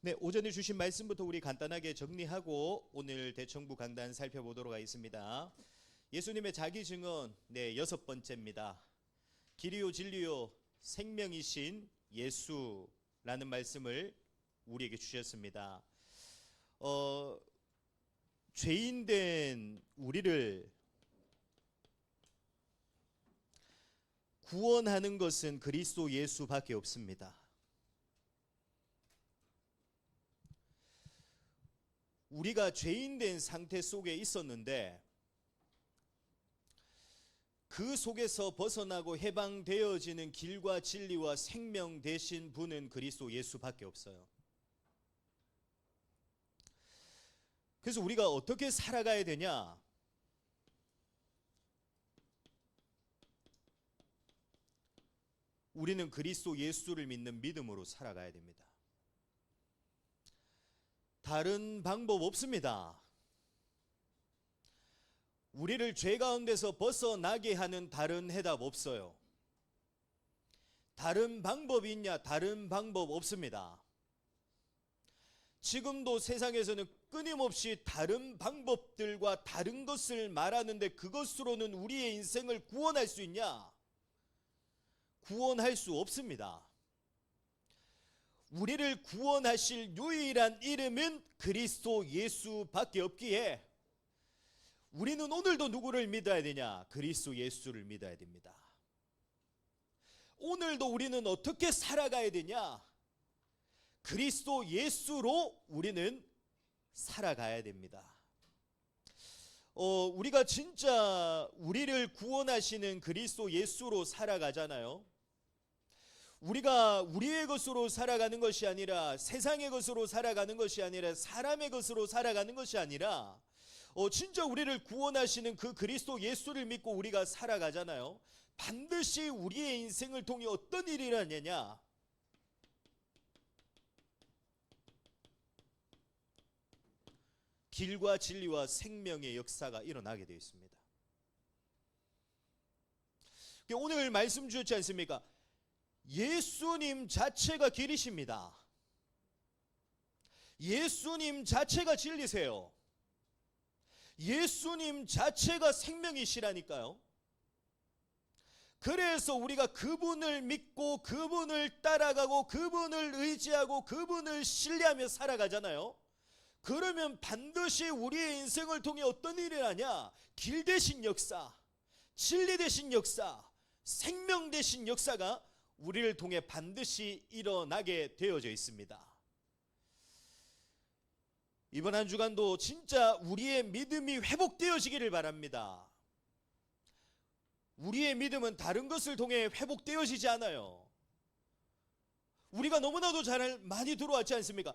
네, 오전에 주신 말씀부터 우리 간단하게 정리하고 오늘 대청부 강단 살펴보도록 하겠습니다. 예수님의 자기 증언, 여섯 번째입니다. 길이요 진리요 생명이신 예수라는 말씀을 우리에게 주셨습니다. 죄인된 우리를 구원하는 것은 그리스도 예수밖에 없습니다. 우리가 죄인된 상태 속에 있었는데 그 속에서 벗어나고 해방되어지는 길과 진리와 생명 되신 분은 그리스도 예수밖에 없어요. 그래서 우리가 어떻게 살아가야 되냐? 우리는 그리스도 예수를 믿는 믿음으로 살아가야 됩니다. 다른 방법 없습니다. 우리를 죄 가운데서 벗어나게 하는 다른 해답 없어요. 다른 방법이 있냐? 다른 방법 없습니다. 지금도 세상에서는 끊임없이 다른 방법들과 다른 것을 말하는데 그것으로는 우리의 인생을 구원할 수 있냐? 구원할 수 없습니다. 우리를 구원하실 유일한 이름은 그리스도 예수밖에 없기에 우리는 오늘도 누구를 믿어야 되냐? 그리스도 예수를 믿어야 됩니다. 오늘도 우리는 어떻게 살아가야 되냐? 그리스도 예수로 우리는 살아가야 됩니다. 우리가 진짜 우리를 구원하시는 그리스도 예수로 살아가잖아요. 우리가 우리의 것으로 살아가는 것이 아니라 세상의 것으로 살아가는 것이 아니라 사람의 것으로 살아가는 것이 아니라 진짜 우리를 구원하시는 그 그리스도 예수를 믿고 우리가 살아가잖아요. 반드시 우리의 인생을 통해 어떤 일이 일어나냐? 길과 진리와 생명의 역사가 일어나게 되어 있습니다. 오늘 말씀 주셨지 않습니까? 예수님 자체가 길이십니다. 예수님 자체가 진리세요. 예수님 자체가 생명이시라니까요. 그래서 우리가 그분을 믿고 그분을 따라가고 그분을 의지하고 그분을 신뢰하며 살아가잖아요. 그러면 반드시 우리의 인생을 통해 어떤 일이 일어나냐? 길 되신 역사, 진리 되신 역사, 생명 되신 역사가 우리를 통해 반드시 일어나게 되어져 있습니다. 이번 한 주간도 진짜 우리의 믿음이 회복되어지기를 바랍니다. 우리의 믿음은 다른 것을 통해 회복되어지지 않아요. 우리가 너무나도 잘 많이 들어왔지 않습니까?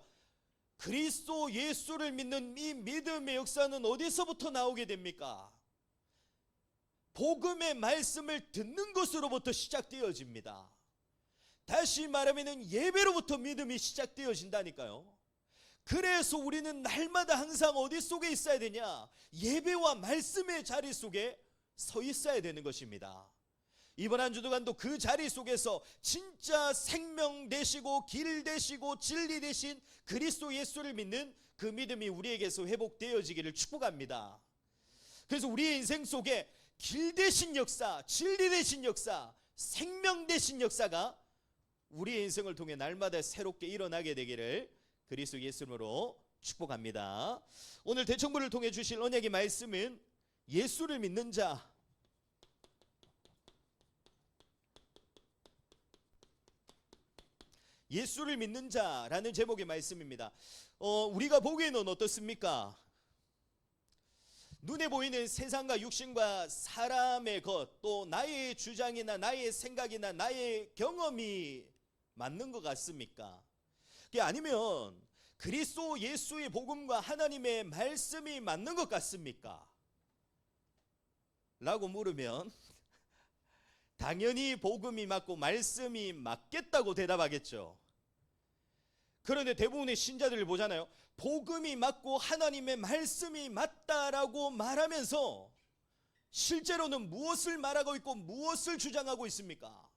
그리스도 예수를 믿는 이 믿음의 역사는 어디서부터 나오게 됩니까? 복음의 말씀을 듣는 것으로부터 시작되어집니다. 다시 말하면 예배로부터 믿음이 시작되어진다니까요. 그래서 우리는 날마다 항상 어디 속에 있어야 되냐? 예배와 말씀의 자리 속에 서 있어야 되는 것입니다. 이번 한 주도간도 그 자리 속에서 진짜 생명 되시고 길 되시고 진리 되신 그리스도 예수를 믿는 그 믿음이 우리에게서 회복되어지기를 축복합니다. 그래서 우리의 인생 속에 길 되신 역사, 진리 되신 역사, 생명 되신 역사가 우리의 인생을 통해 날마다 새롭게 일어나게 되기를 그리스도 예수님으로 축복합니다. 오늘 대청부를 통해 주실 언약의 말씀은 예수를 믿는 자, 예수를 믿는 자라는 제목의 말씀입니다. 우리가 보기에는 어떻습니까? 눈에 보이는 세상과 육신과 사람의 것, 또 나의 주장이나 나의 생각이나 나의 경험이 맞는 것 같습니까? 그게 아니면 그리스도 예수의 복음과 하나님의 말씀이 맞는 것 같습니까? 라고 물으면 당연히 복음이 맞고 말씀이 맞겠다고 대답하겠죠. 그런데 대부분의 신자들을 보잖아요. 복음이 맞고 하나님의 말씀이 맞다라고 말하면서 실제로는 무엇을 말하고 있고 무엇을 주장하고 있습니까?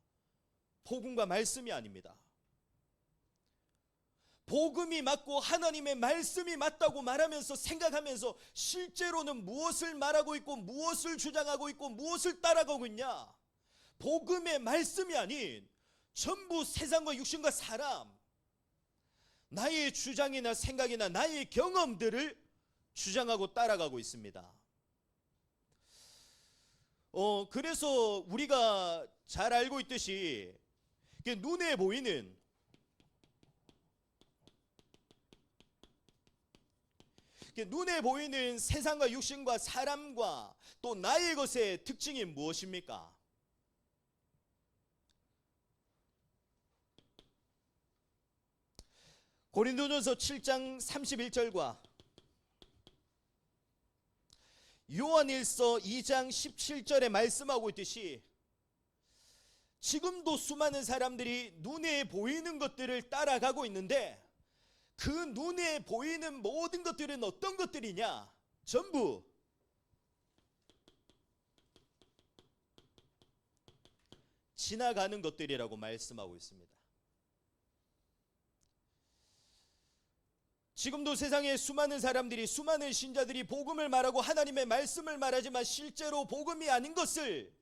복음과 말씀이 아닙니다. 복음이 맞고 하나님의 말씀이 맞다고 말하면서 생각하면서 실제로는 무엇을 말하고 있고 무엇을 주장하고 있고 무엇을 따라가고 있냐? 복음의 말씀이 아닌 전부 세상과 육신과 사람, 나의 주장이나 생각이나 나의 경험들을 주장하고 따라가고 있습니다. 그래서 우리가 잘 알고 있듯이 눈에 보이는 세상과 육신과 사람과 또 나의 것의 특징이 무엇입니까? 고린도전서 7장 31절과 요한일서 2장 17절에 말씀하고 있듯이 지금도 수많은 사람들이 눈에 보이는 것들을 따라가고 있는데 그 눈에 보이는 모든 것들은 어떤 것들이냐? 전부 지나가는 것들이라고 말씀하고 있습니다. 지금도 세상에 수많은 사람들이, 수많은 신자들이 복음을 말하고 하나님의 말씀을 말하지만 실제로 복음이 아닌 것을,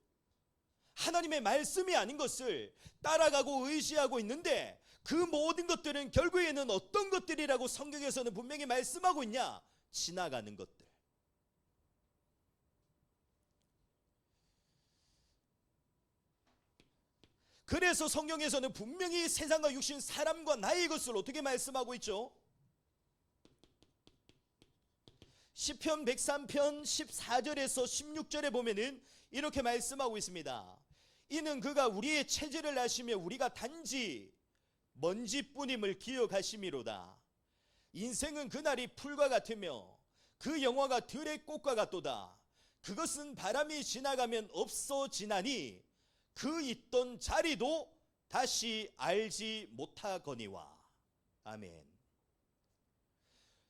하나님의 말씀이 아닌 것을 따라가고 의지하고 있는데 그 모든 것들은 결국에는 어떤 것들이라고 성경에서는 분명히 말씀하고 있냐? 지나가는 것들. 그래서 성경에서는 분명히 세상과 육신, 사람과 나의 것을 어떻게 말씀하고 있죠? 시편 103편 14절에서 16절에 보면은 이렇게 말씀하고 있습니다. 이는 그가 우리의 체질을 아시며 우리가 단지 먼지뿐임을 기억하심이로다. 인생은 그날이 풀과 같으며 그 영화가 들의 꽃과 같도다. 그것은 바람이 지나가면 없어지나니 그 있던 자리도 다시 알지 못하거니와. 아멘.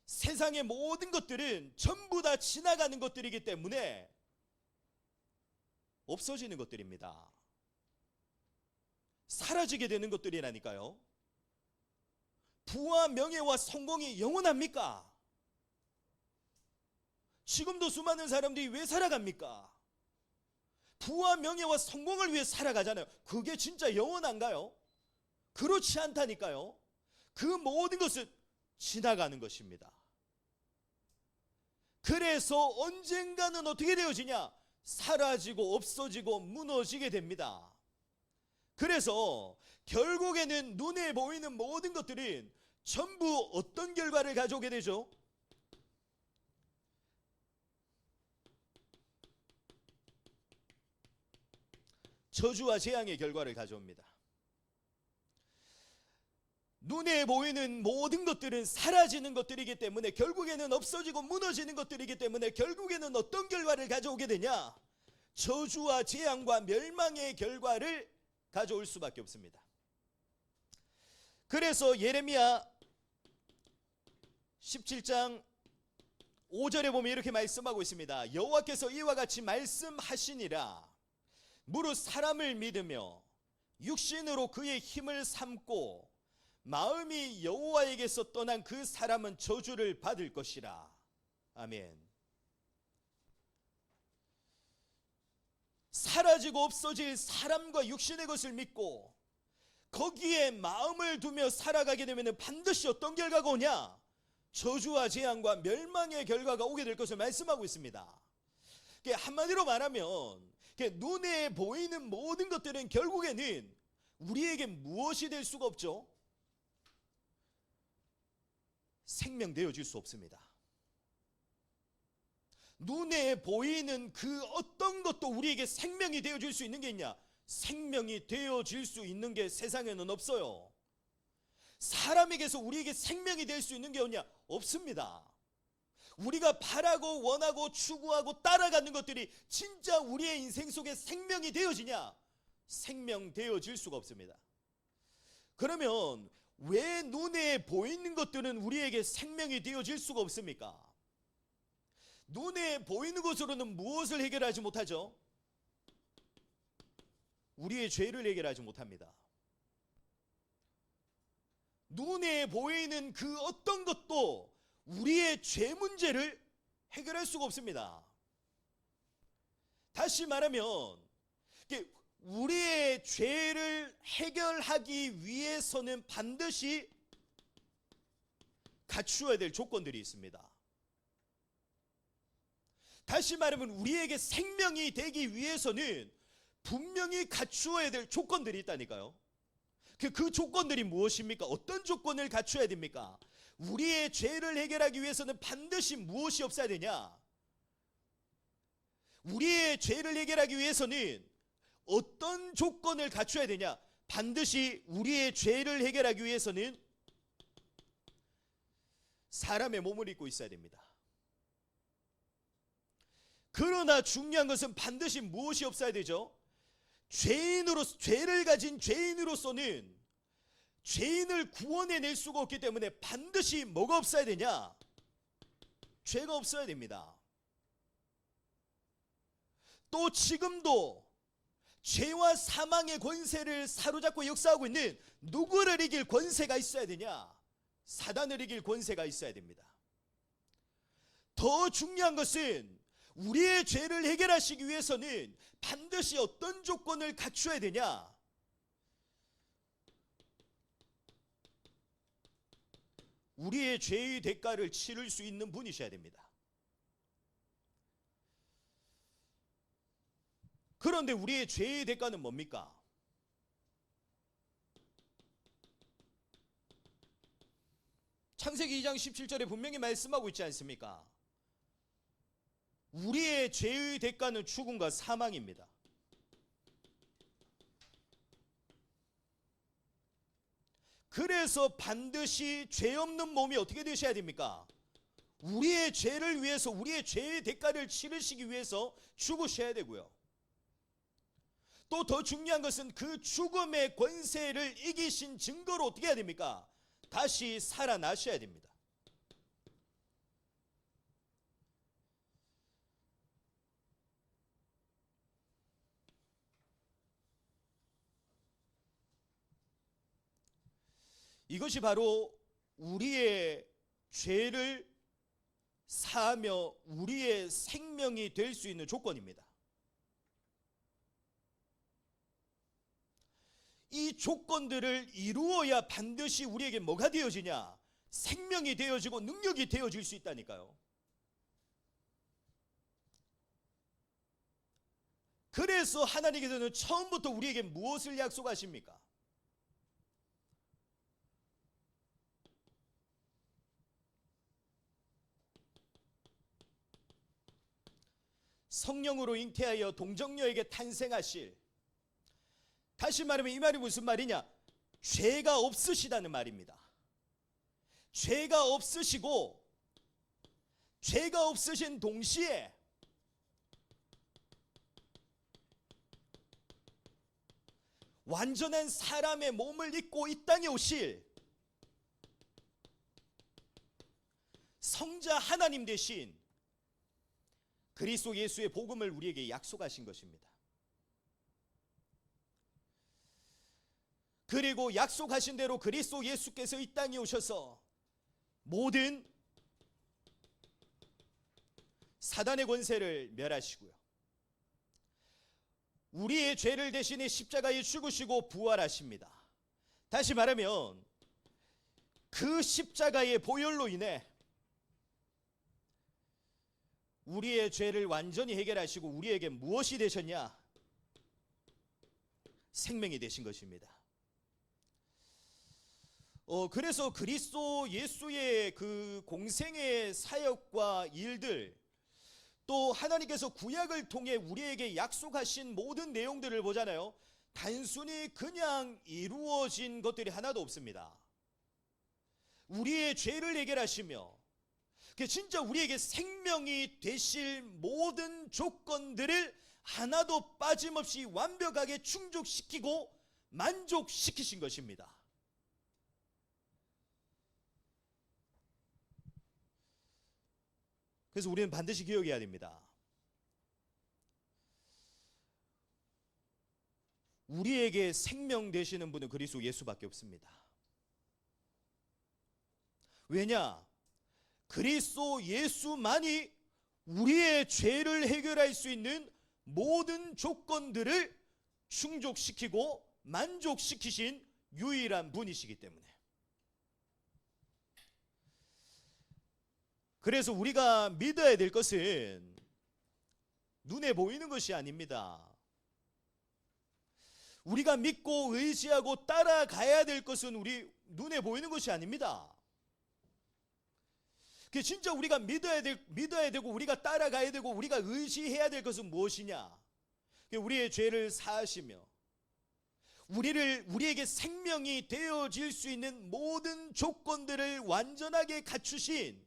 세상의 모든 것들은 전부 다 지나가는 것들이기 때문에 없어지는 것들입니다. 사라지게 되는 것들이라니까요. 부와 명예와 성공이 영원합니까? 지금도 수많은 사람들이 왜 살아갑니까? 부와 명예와 성공을 위해 살아가잖아요. 그게 진짜 영원한가요? 그렇지 않다니까요. 그 모든 것은 지나가는 것입니다. 그래서 언젠가는 어떻게 되어지냐? 사라지고 없어지고 무너지게 됩니다. 그래서 결국에는 눈에 보이는 모든 것들은 전부 어떤 결과를 가져오게 되죠? 저주와 재앙의 결과를 가져옵니다. 눈에 보이는 모든 것들은 사라지는 것들이기 때문에, 결국에는 없어지고 무너지는 것들이기 때문에 결국에는 어떤 결과를 가져오게 되냐? 저주와 재앙과 멸망의 결과를 가져올 수밖에 없습니다. 그래서 예레미야 17장 5절에 보면 이렇게 말씀하고 있습니다. 여호와께서 이와 같이 말씀하시니라. 무릇 사람을 믿으며 육신으로 그의 힘을 삼고 마음이 여호와에게서 떠난 그 사람은 저주를 받을 것이라. 아멘. 사라지고 없어질 사람과 육신의 것을 믿고 거기에 마음을 두며 살아가게 되면 반드시 어떤 결과가 오냐? 저주와 재앙과 멸망의 결과가 오게 될 것을 말씀하고 있습니다. 한마디로 말하면 눈에 보이는 모든 것들은 결국에는 우리에게 무엇이 될 수가 없죠? 생명되어질 수 없습니다. 눈에 보이는 그 어떤 것도 우리에게 생명이 되어질 수 있는 게 있냐? 생명이 되어질 수 있는 게 세상에는 없어요. 사람에게서 우리에게 생명이 될 수 있는 게 없냐? 없습니다. 우리가 바라고 원하고 추구하고 따라가는 것들이 진짜 우리의 인생 속에 생명이 되어지냐? 생명되어질 수가 없습니다. 그러면 왜 눈에 보이는 것들은 우리에게 생명이 되어질 수가 없습니까? 눈에 보이는 것으로는 무엇을 해결하지 못하죠? 우리의 죄를 해결하지 못합니다. 눈에 보이는 그 어떤 것도 우리의 죄 문제를 해결할 수가 없습니다. 다시 말하면 우리의 죄를 해결하기 위해서는 반드시 갖추어야 될 조건들이 있습니다. 다시 말하면 우리에게 생명이 되기 위해서는 분명히 갖추어야 될 조건들이 있다니까요. 그 조건들이 무엇입니까? 어떤 조건을 갖춰야 됩니까? 우리의 죄를 해결하기 위해서는 반드시 무엇이 없어야 되냐? 우리의 죄를 해결하기 위해서는 어떤 조건을 갖춰야 되냐? 반드시 우리의 죄를 해결하기 위해서는 사람의 몸을 입고 있어야 됩니다. 그러나 중요한 것은 반드시 무엇이 없어야 되죠? 죄를 가진 죄인으로서는 죄인을 구원해낼 수가 없기 때문에 반드시 뭐가 없어야 되냐? 죄가 없어야 됩니다. 또 지금도 죄와 사망의 권세를 사로잡고 역사하고 있는 누구를 이길 권세가 있어야 되냐? 사단을 이길 권세가 있어야 됩니다. 더 중요한 것은 우리의 죄를 해결하시기 위해서는 반드시 어떤 조건을 갖춰야 되냐? 우리의 죄의 대가를 치를 수 있는 분이셔야 됩니다. 그런데 우리의 죄의 대가는 뭡니까? 창세기 2장 17절에 분명히 말씀하고 있지 않습니까? 우리의 죄의 대가는 죽음과 사망입니다. 그래서 반드시 죄 없는 몸이 어떻게 되셔야 됩니까? 우리의 죄를 위해서, 우리의 죄의 대가를 치르시기 위해서 죽으셔야 되고요. 또 더 중요한 것은 그 죽음의 권세를 이기신 증거로 어떻게 해야 됩니까? 다시 살아나셔야 됩니다. 이것이 바로 우리의 죄를 사하며 우리의 생명이 될 수 있는 조건입니다. 이 조건들을 이루어야 반드시 우리에게 뭐가 되어지냐? 생명이 되어지고 능력이 되어질 수 있다니까요. 그래서 하나님께서는 처음부터 우리에게 무엇을 약속하십니까? 성령으로 잉태하여 동정녀에게 탄생하실, 다시 말하면 이 말이 무슨 말이냐? 죄가 없으시다는 말입니다. 죄가 없으시고 죄가 없으신 동시에 완전한 사람의 몸을 입고 이 땅에 오실 성자 하나님 대신 그리스도 예수의 복음을 우리에게 약속하신 것입니다. 그리고 약속하신 대로 그리스도 예수께서 이 땅에 오셔서 모든 사단의 권세를 멸하시고요, 우리의 죄를 대신해 십자가에 죽으시고 부활하십니다. 다시 말하면 그 십자가의 보혈로 인해 우리의 죄를 완전히 해결하시고 우리에게 무엇이 되셨냐? 생명이 되신 것입니다. 그래서 그리스도 예수의 그 공생의 사역과 일들, 또 하나님께서 구약을 통해 우리에게 약속하신 모든 내용들을 보잖아요. 단순히 그냥 이루어진 것들이 하나도 없습니다. 우리의 죄를 해결하시며 진짜 우리에게 생명이 되실 모든 조건들을 하나도 빠짐없이 완벽하게 충족시키고 만족시키신 것입니다. 그래서 우리는 반드시 기억해야 됩니다. 우리에게 생명 되시는 분은 그리스도 예수밖에 없습니다. 왜냐? 그리스도 예수만이 우리의 죄를 해결할 수 있는 모든 조건들을 충족시키고 만족시키신 유일한 분이시기 때문에. 그래서 우리가 믿어야 될 것은 눈에 보이는 것이 아닙니다. 우리가 믿고 의지하고 따라가야 될 것은 우리 눈에 보이는 것이 아닙니다. 진짜 우리가 믿어야 되고 우리가 따라가야 되고 우리가 의지해야 될 것은 무엇이냐? 우리의 죄를 사하시며 우리에게 생명이 되어질 수 있는 모든 조건들을 완전하게 갖추신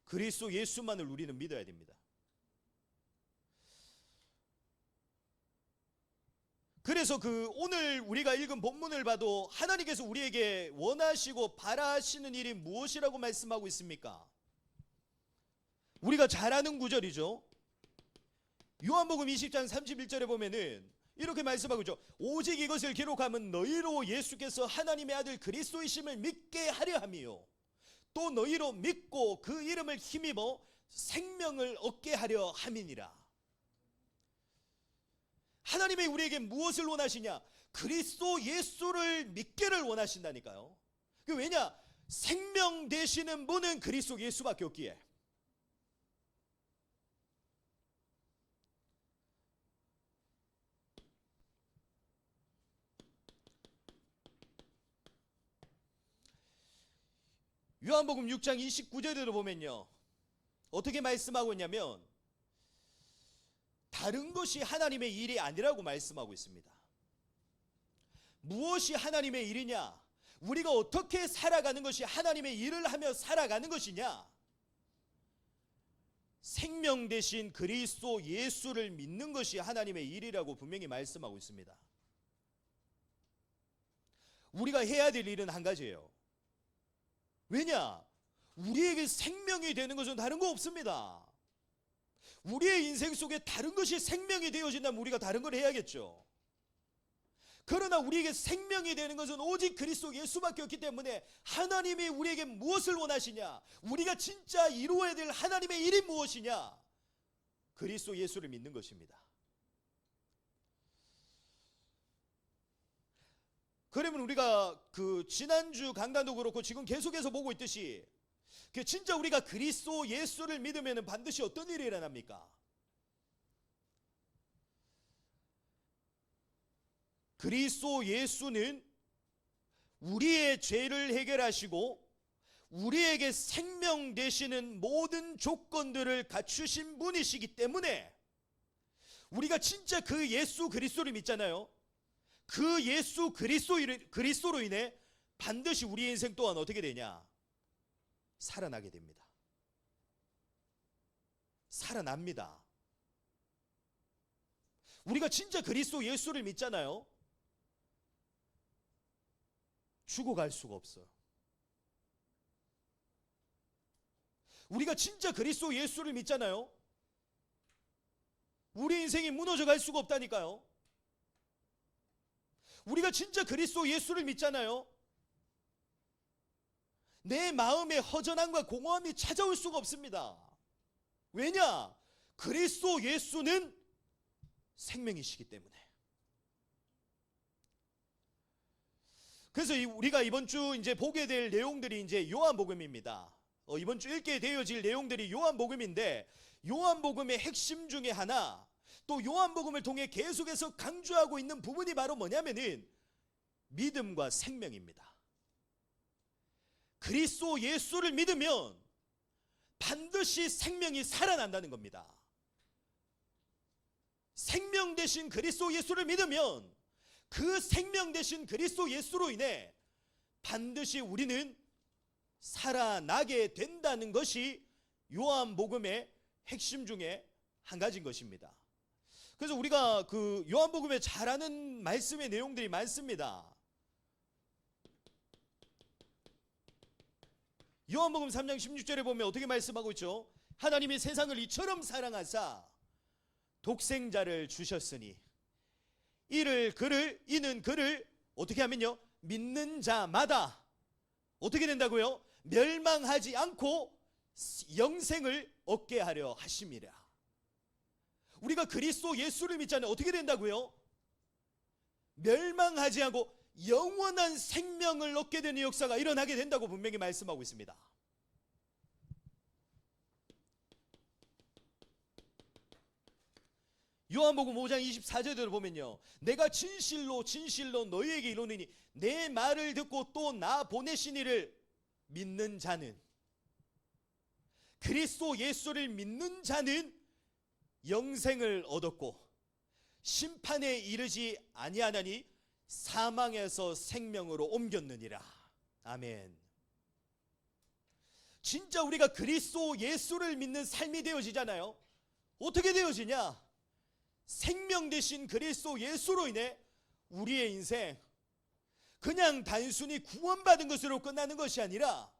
그리스도 예수만을 우리는 믿어야 됩니다. 그래서 오늘 우리가 읽은 본문을 봐도 하나님께서 우리에게 원하시고 바라시는 일이 무엇이라고 말씀하고 있습니까? 우리가 잘 아는 구절이죠. 요한복음 20장 31절에 보면은 이렇게 말씀하고 있죠. 오직 이것을 기록하면 너희로 예수께서 하나님의 아들 그리스도이심을 믿게 하려 함이요 또 너희로 믿고 그 이름을 힘입어 생명을 얻게 하려 함이니라. 하나님이 우리에게 무엇을 원하시냐? 그리스도 예수를 믿기를 원하신다니까요. 왜냐? 생명 되시는 분은 그리스도 예수밖에 없기에. 요한복음 6장 29절에도 보면요, 어떻게 말씀하고 있냐면 다른 것이 하나님의 일이 아니라고 말씀하고 있습니다. 무엇이 하나님의 일이냐? 우리가 어떻게 살아가는 것이 하나님의 일을 하며 살아가는 것이냐? 생명 대신 그리스도 예수를 믿는 것이 하나님의 일이라고 분명히 말씀하고 있습니다. 우리가 해야 될 일은 한 가지예요. 왜냐? 우리에게 생명이 되는 것은 다른 거 없습니다. 우리의 인생 속에 다른 것이 생명이 되어진다면 우리가 다른 걸 해야겠죠. 그러나 우리에게 생명이 되는 것은 오직 그리스도 예수밖에 없기 때문에 하나님이 우리에게 무엇을 원하시냐? 우리가 진짜 이루어야 될 하나님의 일이 무엇이냐? 그리스도 예수를 믿는 것입니다. 그러면 우리가 지난주 강단도 그렇고 지금 계속해서 보고 있듯이 진짜 우리가 그리스도 예수를 믿으면 반드시 어떤 일이 일어납니까? 그리스도 예수는 우리의 죄를 해결하시고 우리에게 생명 되시는 모든 조건들을 갖추신 분이시기 때문에 우리가 진짜 그 예수 그리스도를 믿잖아요. 그 예수 그리스도로 인해 반드시 우리의 인생 또한 어떻게 되냐? 살아나게 됩니다. 살아납니다. 우리가 진짜 그리스도 예수를 믿잖아요. 죽어갈 수가 없어요. 우리가 진짜 그리스도 예수를 믿잖아요. 우리 인생이 무너져 갈 수가 없다니까요. 우리가 진짜 그리스도 예수를 믿잖아요. 내 마음에 허전함과 공허함이 찾아올 수가 없습니다. 왜냐? 그리스도 예수는 생명이시기 때문에. 그래서 우리가 이번 주 이제 보게 될 내용들이 이제 요한복음입니다. 이번 주 읽게 되어질 내용들이 요한복음인데, 요한복음의 핵심 중에 하나, 또 요한복음을 통해 계속해서 강조하고 있는 부분이 바로 뭐냐면은 믿음과 생명입니다. 그리스도 예수를 믿으면 반드시 생명이 살아난다는 겁니다. 생명 되신 그리스도 예수를 믿으면 그 생명 되신 그리스도 예수로 인해 반드시 우리는 살아나게 된다는 것이 요한복음의 핵심 중에 한 가지인 것입니다. 그래서 우리가 요한복음에 잘 아는 말씀의 내용들이 많습니다. 요한복음 3장 16절에 보면 어떻게 말씀하고 있죠? 하나님이 세상을 이처럼 사랑하사 독생자를 주셨으니 이는 그를 어떻게 하면요? 믿는 자마다 어떻게 된다고요? 멸망하지 않고 영생을 얻게 하려 하심이라. 우리가 그리스도 예수를 믿잖아요. 어떻게 된다고요? 멸망하지 않고 영원한 생명을 얻게 되는 역사가 일어나게 된다고 분명히 말씀하고 있습니다. 요한복음 5장 24절대로 보면요, 내가 진실로 진실로 너희에게 이르노니 내 말을 듣고 또 나 보내신 이를 믿는 자는, 그리스도 예수를 믿는 자는 영생을 얻었고 심판에 이르지 아니하나니 사망에서 생명으로 옮겼느니라. 아멘. 진짜 우리가 그리스도 예수를 믿는 삶이 되어지잖아요. 어떻게 되어지냐? 생명 되신 그리스도 예수로 인해 우리의 인생 그냥 단순히 구원받은 것으로 끝나는 것이 아니라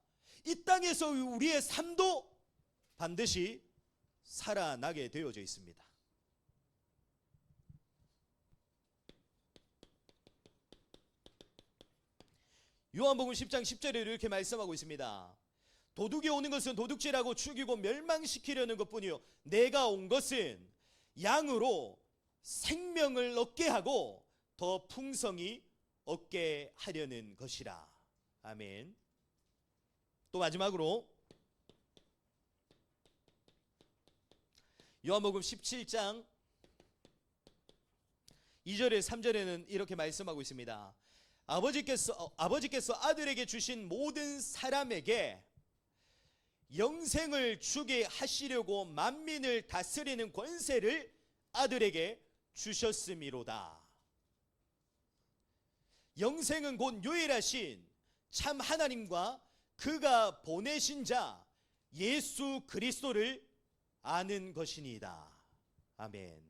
이 땅에서 우리의 삶도 반드시 살아나게 되어져 있습니다. 요한복음 10장 10절에 이렇게 말씀하고 있습니다. 도둑이 오는 것은 도둑질하고 죽이고 멸망시키려는 것뿐이요 내가 온 것은 양으로 생명을 얻게 하고 더 풍성히 얻게 하려는 것이라. 아멘. 또 마지막으로 요한복음 17장 2절에 3절에는 이렇게 말씀하고 있습니다. 아버지께서 아들에게 주신 모든 사람에게 영생을 주게 하시려고 만민을 다스리는 권세를 아들에게 주셨음이로다. 영생은 곧 유일하신 참 하나님과 그가 보내신 자 예수 그리스도를 아는 것이니이다. 아멘.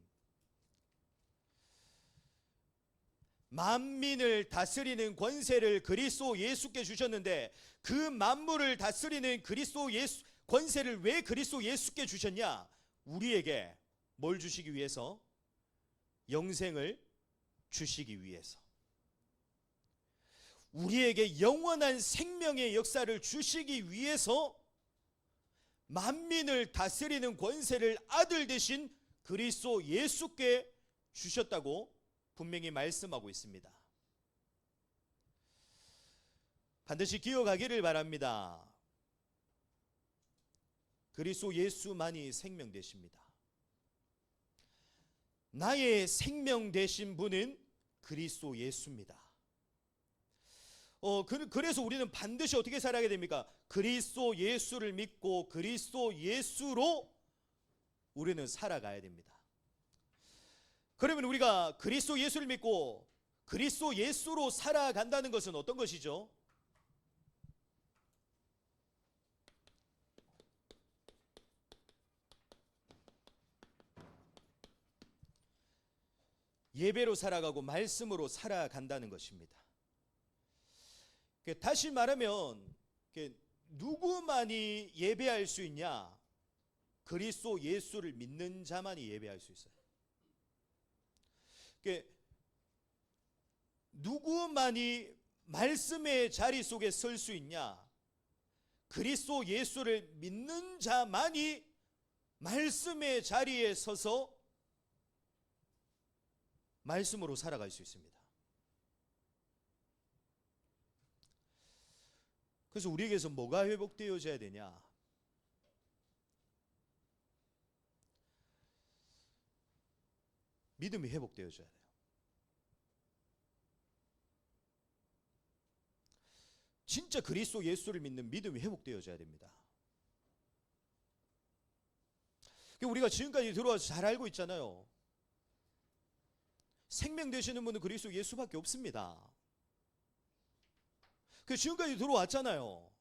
만민을 다스리는 권세를 그리스도 예수께 주셨는데 그 만물을 다스리는 그리스도 예수 권세를 왜 그리스도 예수께 주셨냐? 우리에게 뭘 주시기 위해서? 영생을 주시기 위해서. 우리에게 영원한 생명의 역사를 주시기 위해서 만민을 다스리는 권세를 아들 되신 그리스도 예수께 주셨다고 분명히 말씀하고 있습니다. 반드시 기억하기를 바랍니다. 그리스도 예수만이 생명 되십니다. 나의 생명 되신 분은 그리스도 예수입니다. 그래서 우리는 반드시 어떻게 살아야 됩니까? 그리스도 예수를 믿고 그리스도 예수로 우리는 살아가야 됩니다. 그러면 우리가 그리스도 예수를 믿고 그리스도 예수로 살아간다는 것은 어떤 것이죠? 예배로 살아가고 말씀으로 살아간다는 것입니다. 다시 말하면 누구만이 예배할 수 있냐? 그리스도 예수를 믿는 자만이 예배할 수 있어요. 누구만이 말씀의 자리 속에 설 수 있냐? 그리스도 예수를 믿는 자만이 말씀의 자리에 서서 말씀으로 살아갈 수 있습니다. 그래서 우리에게서 뭐가 회복되어져야 되냐? 믿음이 회복되어져야 돼요. 진짜 그리스도 예수를 믿는 믿음이 회복되어져야 됩니다. 우리가 지금까지 들어와서 잘 알고 있잖아요. 생명 되시는 분은 그리스도 예수밖에 없습니다. 지금까지 들어왔잖아요.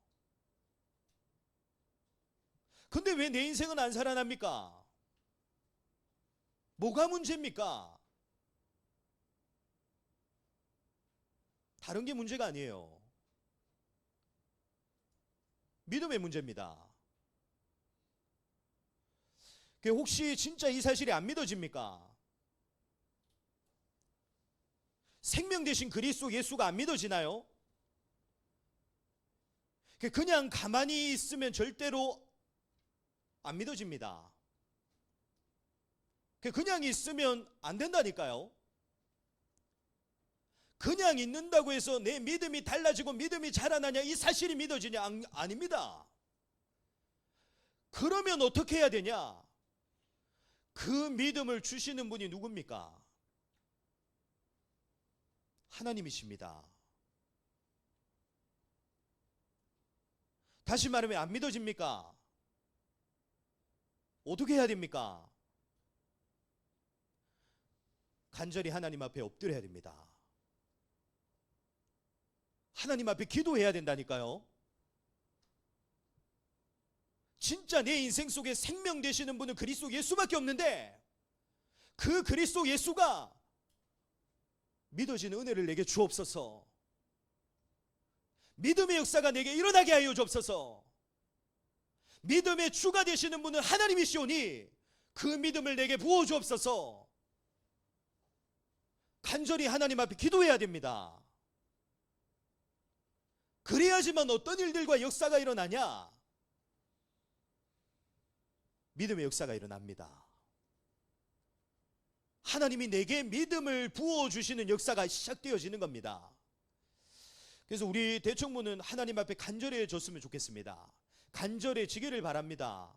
근데 왜 내 인생은 안 살아납니까? 뭐가 문제입니까? 다른 게 문제가 아니에요. 믿음의 문제입니다. 혹시 진짜 이 사실이 안 믿어집니까? 생명 되신 그리스도 예수가 안 믿어지나요? 그냥 가만히 있으면 절대로 안 믿어집니다. 그냥 있으면 안 된다니까요. 그냥 있는다고 해서 내 믿음이 달라지고 믿음이 자라나냐, 이 사실이 믿어지냐? 아닙니다. 그러면 어떻게 해야 되냐? 그 믿음을 주시는 분이 누굽니까? 하나님이십니다. 다시 말하면 안 믿어집니까? 어떻게 해야 됩니까? 간절히 하나님 앞에 엎드려야 됩니다. 하나님 앞에 기도해야 된다니까요. 진짜 내 인생 속에 생명 되시는 분은 그리스도 예수밖에 없는데, 그 그리스도 예수가 믿어지는 은혜를 내게 주옵소서. 믿음의 역사가 내게 일어나게 하여 주옵소서. 믿음의 주가 되시는 분은 하나님이시오니 그 믿음을 내게 부어 주옵소서. 간절히 하나님 앞에 기도해야 됩니다. 그래야지만 어떤 일들과 역사가 일어나냐? 믿음의 역사가 일어납니다. 하나님이 내게 믿음을 부어주시는 역사가 시작되어지는 겁니다. 그래서 우리 대청문은 하나님 앞에 간절해졌으면 좋겠습니다. 간절해지기를 바랍니다.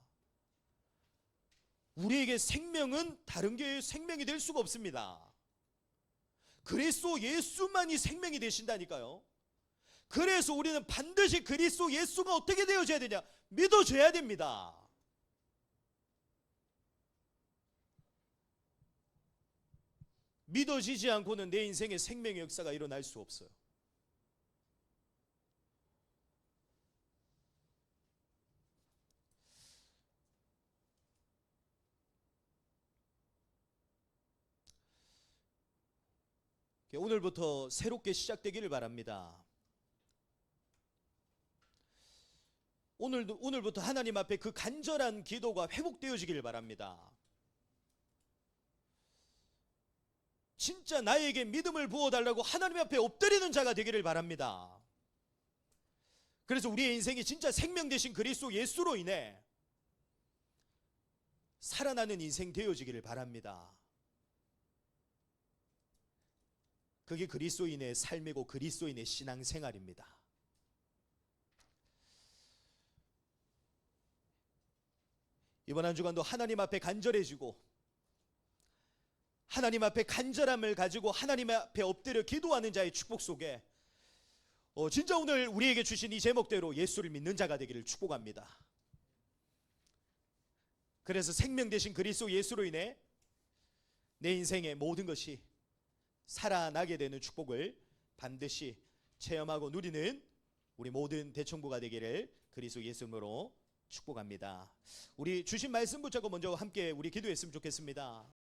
우리에게 생명은 다른 게 생명이 될 수가 없습니다. 그리스도 예수만이 생명이 되신다니까요. 그래서 우리는 반드시 그리스도 예수가 어떻게 되어져야 되냐? 믿어줘야 됩니다. 믿어지지 않고는 내 인생에 생명의 역사가 일어날 수 없어요. 오늘부터 새롭게 시작되기를 바랍니다. 오늘부터 하나님 앞에 그 간절한 기도가 회복되어지기를 바랍니다. 진짜 나에게 믿음을 부어달라고 하나님 앞에 엎드리는 자가 되기를 바랍니다. 그래서 우리의 인생이 진짜 생명 되신 그리스도 예수로 인해 살아나는 인생 되어지기를 바랍니다. 그게 그리스도인의 삶이고 그리스도인의 신앙생활입니다. 이번 한 주간도 하나님 앞에 간절해지고 하나님 앞에 간절함을 가지고 하나님 앞에 엎드려 기도하는 자의 축복 속에 진짜 오늘 우리에게 주신 이 제목대로 예수를 믿는 자가 되기를 축복합니다. 그래서 생명 되신 그리스도 예수로 인해 내 인생의 모든 것이 살아나게 되는 축복을 반드시 체험하고 누리는 우리 모든 대청부가 되기를 그리스도 예수님으로 축복합니다. 우리 주신 말씀 붙잡고 먼저 함께 우리 기도했으면 좋겠습니다.